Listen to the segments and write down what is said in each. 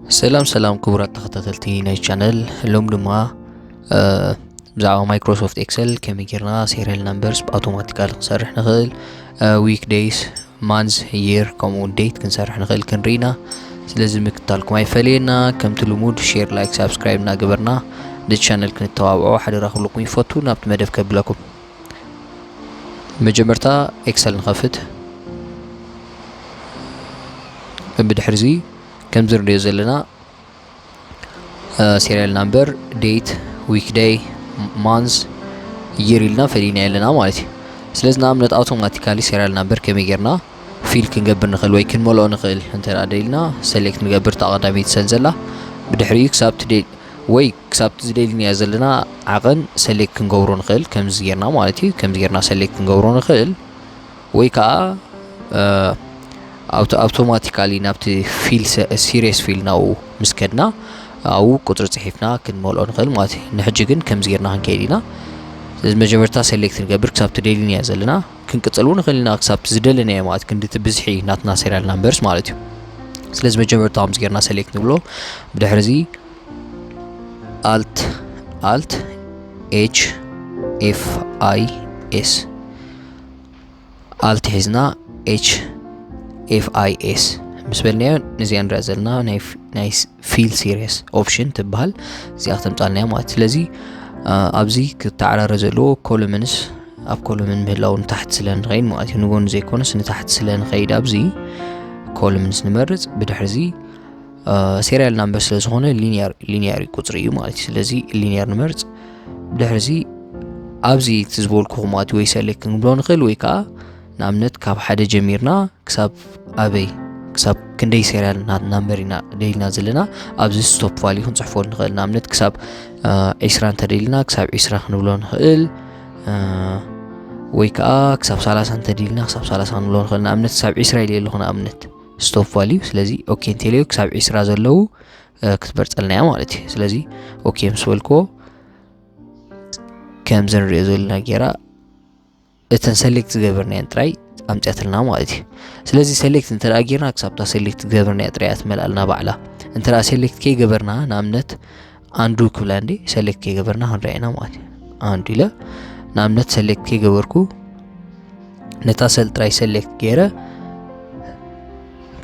سلام كبرات تخطيتلتي ناي channel اللوم دما بزعوا مايكروسوفت اكسل كمي جيرنا سيريال نمبرز بأوتوماتيكال نسرح نخيل week days months year كمون date كنسرح نخيل كنرينا سلازم مكتالكم اي فالينا كم تلومود شير لايك سابسكرايب نا قبرنا دي channel كنت توابعو حد راخو لكم يفوتو نابت مدف كبلكم مجمرتا اكسل نخفت بدحرزي كم زر ديزلنا serial number date weekday months year لنا فلينا لنا مالتي سلازنا عملت automatically serial number كم يجرنا فيل كنقبر نخل وي كنملو نخل انت راديلنا select نقبر تقدمي تسلزلا بدحري كسبت ديل وي كسبت ديلني يزلنا عقن select كنقبرو نخل كم زيرنا مالتي كم زيرنا select كنقبرو نخل وي كا automatically نبتي فيل serious فيل ناو مسكدنا او قطر صحيفنا كنملؤ نخل مالتي نحجي كن كم زيرنا هنكيدينا لازم مجبرتا سيلكت نقبر كسبت ديلني يزلنا كنقصلو نخلينا كسبت زدلنا مالت كندت بزحي ناتنا سيريال نمبرز مالتي لازم مجبرتا مزغيرنا سيلكت نبلو بدحرزي alt h f I s alt حزنا h f I s مسبلنا نزيان رازلنا نايس فيل سيريس اوبشن تبهل زي اختمطالنا مالت ስለዚህ ابزي كتعرر زلو كولومنس اب كولومن مهلاون تحت سلان غين مالت نغون زي كونس تحت سلان خيد ابزي كولومنس نمرز بدحرزي سيريال نمبر ስለሆነ ሊኒየር ቁጥር እዩ ማለት ስለዚህ ሊኒየር ንመርጽ بدحرزي ابزي تزبولكم مات ወይ ሰሌክት ንብሎ ንኽእል ወይ ከዓ ናምነት ካብ ሓደ ጀሚርና ክሳብ ኣበይ ክሳብ ክንደይ ሴሪያል ናምበሪና ደይልና ዘለና ኣብዚ ስቶፕ ቫልዩ ክንጽሕፎ ንኽእል ናምነት ክሳብ 20 ተደይልና ክሳብ 20 ክንብሎ ንኽእል ወይ ከዓ ክሳብ 30 ተደይልና ክሳብ 30 ንብሎ ንኽእል ናምነት ክሳብ 20 ኢለ ኣለኹ ናምነት ስቶፕ ቫልዩ ስለዚ ኦኬ እንተልዩ ክሳብ 20 ዘለው ክትበርጸልና ማለት እዩ ስለዚ ኦኬ ምስበልኮ ከም ዘንሪኦ ዘለና ጌራ እተን ሰሌክት ዝገበርና ጥራይ ኣምጽያትልና ማለት እዩ ስለዚህ ሰሌክት እንተዳጊርና ክሳብታ ሰሌክት ገበርና ጥራያት መላልና ባዕላ እንተራ ሰሌክት ከይ ገበርና ናምነት አንዱ ክብላንዲ ሰሌክት ከይ ገበርና ክንራይና ማለት እዩ አንዱ ኢለ ናምነት ሰሌክት ከይ ገበርኩ ነታ ሰልጥራይ ሰሌክት ገይረ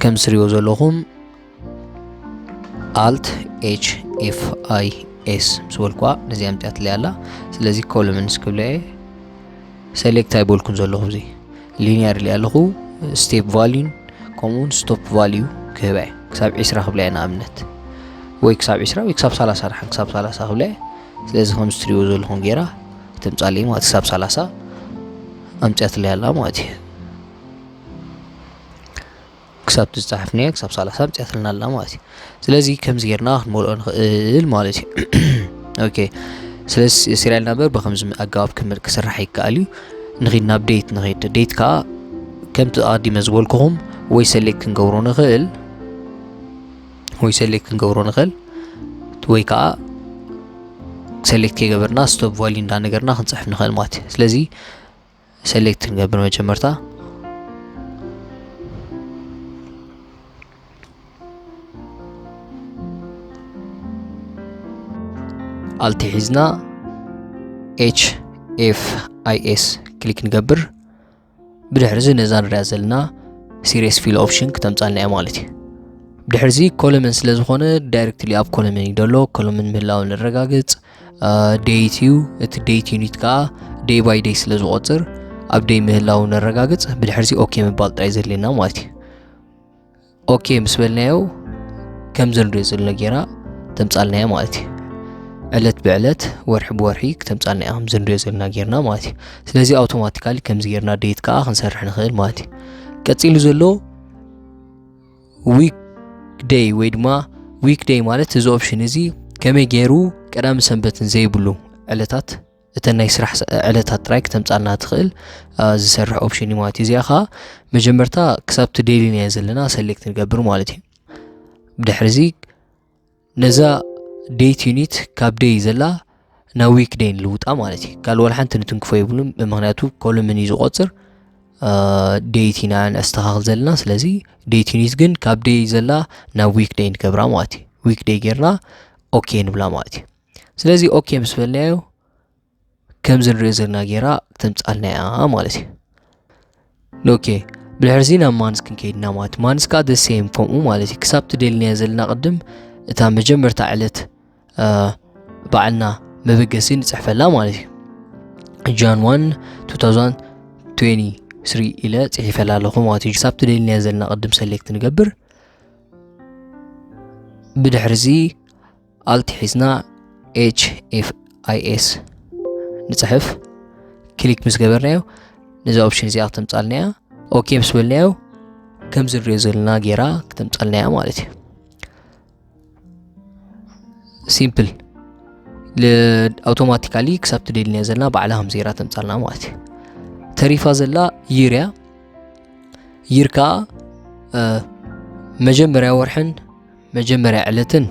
ከም ስሪዮ ዘለኹም alt h f I s ምስወልኳ ነዚ ኣምጽያትለ ያላ ስለዚህ ኮሎመንስ ክብለይ ሰሌክት አይቦልኩን ዘለኹ እዚ ሊኒየር ሊያለኹ ስቴፕ ቫልዩ ኮሙን ስቶፕ ቫልዩ ክህባይ ክሳብ 20 ክብላይና ኣምነት ወይ ክሳብ 20 ወይ ክሳብ 30 ረሓን ክሳብ 30 ክብላይ ስለዚህ ከም ስትሪዮ ዘለኹን ጌራ ተምጻለይ ማለት ክሳብ 30 ኣምጽያት ሊያላ ማለት እዩ ክሳብ ተጻሕፍኔ ክሳብ 30 ኣምጽያት ልናላ ማለት እዩ ስለዚህ ከም ዝጌርና ክንመልኦ ንኽእል ማለት እዩ ኦኬ ስለዚህ ሲሪያል ነምበር በከምዝ አጋባብ ክስራሕ ይካአል እዩ ንኺድና አፕዴት ንኺድ ዴት ካ ከም ተኣዲመ ዝበልኩኹም ወይ ሰሌክት ክንገብሮ ንኽእል ወይ ከዓ ሰሌክት ከገበርና ስቶፕ ቫልዩ እንዳነገርና ክንጽሕፍ ንኽእል ማለት እዩ ስለዚህ ሰሌክት ክንገብር መጀመርታ alt حزنا h f I s كليك نقبر بدحرزي نزان رازلنا سيريس فيل اوبشن كتمصالنا مالتي بدحرزي كولومن ስለዝኾነ ዳይሬክትሊ አብ ኮሎመን ይደሎ ኮሎመን ምላው ንረጋግጽ ዴይቲዩ እቲ ዴት ዩኒት ካ ዴይ ባይ ዴይ ስለዝቆጽር አብ ዴይ ምላው ንረጋግጽ بدحرزي ኦኬ መባል ጣይ ዘለና ማለት ኦኬ ምስበልናዮ ከም ዘንዶ ዘለ ጌራ ተምጻልና ማለት ዕለት ብዕለት ወርሕ ብወርሒ ከተምጻልና ያም ዘንዶ ዘለና ጌርና ማለት እዩ ስለዚህ አውቶማቲካሊ ከም ዝጌርና ዴት ካ ክንሰርሕ ንኽእል ማለት እዩ ቀጽሉ ዘሎ ዊክ ዴይ ወይ ድማ ዊክ ዴይ ማለት እዚ ኦፕሽን እዚ ከመይ ገይሩ ቀዳም ሰንበትን ዘይብሉ ዕለታት እተናይ ስራሕ ዕለታት ጥራይ ከተምጻልና ትኽእል ዝሰርሕ ኦፕሽን ማለት እዩ እዚያ ኻ መጀመርታ ክሳብቲ ዴይሊ ነው ዘለና ሰሌክት ንገብር ማለት እዩ ብድሕሪዚ ነዛ ዴት ዩኒት ካብ ዴይ ዘላ ና ዊክ ዴይ ልውጣ ማለት እዩ ካልወል ሓንቲ ንትንክፎ ይብሉም ብምክንያቱ ኮሎመን ይዝቆጽር ዴት ኢና ነስተኻኽል ዘለና ስለዚ ዴት ዩኒት ግን ካብ ዴይ ዘላ ናብ ዊክ ዴይ ንገብራ ማለት እዩ ዊክ ዴይ ጌርና ኦኬ ንብላ ማለት እዩ ስለዚ ኦኬ ምስ በልናዮ ከምዚ ንሪኦ ዘለና ጌራ ተምፃልና እያ ማለት እዩ ኦኬ ብድሕሪ ናብ ማንስ ክንከይድና ማለት እዩ ማንስ ከዓ the same ከምኡ ማለት እዩ ክሳብ ትደልናያ ዘለና ቅድም እታ መጀመርታ ዕለት በዓልና መበገሲ ንፅሕፈላ ማለት እዩ ጃን 1 2023 ኢለ ፅሒፈላ ኣለኹ ማለት እዩ ክሳብ ትደልናያ ዘለና ቅድም ሰሌክት ንገብር ብድሕሪዚ ኣልት ሒዝና HFIS ንፅሕፍ ክሊክ ምስ ገበርናዮ ነዚ ኦፕሽን እዚኣ ከተምፃልና እያ ኦኬ ምስ በልናዮ ከምዚ ንሪኦ ዘለና ጌራ ከተምፃልና እያ ማለት እዩ ሲምፕል አውቶማቲካሊ ክሳብ ትደልናያ ዘለና ባዕላ ከም ዜራ ተምፃልና ማለት እዩ ተሪፋ ዘላ ይርያ ይርካ መጀመርያ ወርሕን መጀመርያ ዕለትን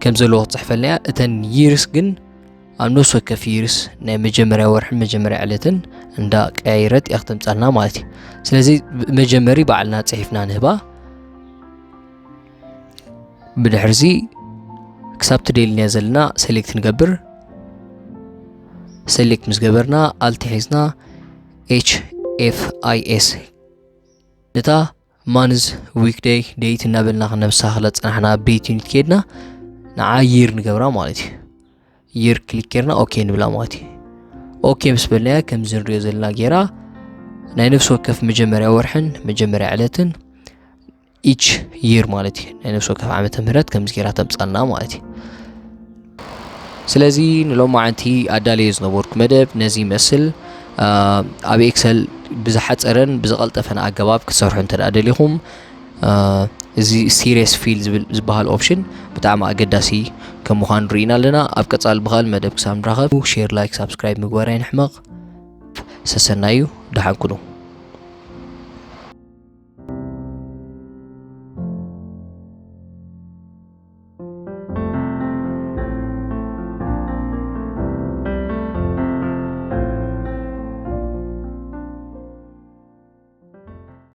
ከም ዘለዎ ክትፅሕፈልና እያ እተን ይርስ ግን ኣብ ነፍሲ ወከፍ ይርስ ናይ መጀመርያ ወርሕን መጀመርያ ዕለትን እንዳ ቀያይረት እያ ከተምፃልና ማለት እዩ ስለዚ መጀመሪ ባዕልና ፅሒፍና ንህባ ብድሕሪዚ ክሳብ ትደልናያ ዘለና ሰሌክት ንገብር ሰሌክት ምስ ገበርና ኣልት ሒዝና HFIS ነታ ማንዝ ዊክ ዴይ ዴት እናበልና ክነብሳኽለ ፀናሕና ቤት ዩኒት ከድና ንዓ ይር ንገብራ ማለት እዩ ይር ክሊክ ጌርና ኦኬ ንብላ ማለት እዩ ኦኬ ምስ በልናያ ከምዚ ንሪኦ ዘለና ጌራ ናይ ነፍሲ ወከፍ መጀመርያ ወርሕን መጀመርያ ዕለትን ኢች ይር ማለት እዩ ናይ ነፍሲ ወከፍ ዓመተ ምህረት ከምዚ ጌራ ተምፃልና ማለት እዩ ስለዚ ንሎማዓንቲ ኣዳለየ ዝነበርኩ መደብ ነዚ ይመስል ኣብ ኤክሰል ብዝሓፀረን ብዝቐልጠፈን ኣገባብ ክትሰርሑ እንተደኣ ደሊኹም እዚ ሲሪየስ ፊል ዝበሃል ኦፕሽን ብጣዕሚ ኣገዳሲ ከም ምዃኑ ንሪኢና ኣለና ኣብ ቀፃሊ ብኻል መደብ ክሳብ ንራኸብ ሼር ላይክ ሳብስክራይብ ምግባር ኣይንሕመቕ ሰሰናዩ ደሓን ኩኑ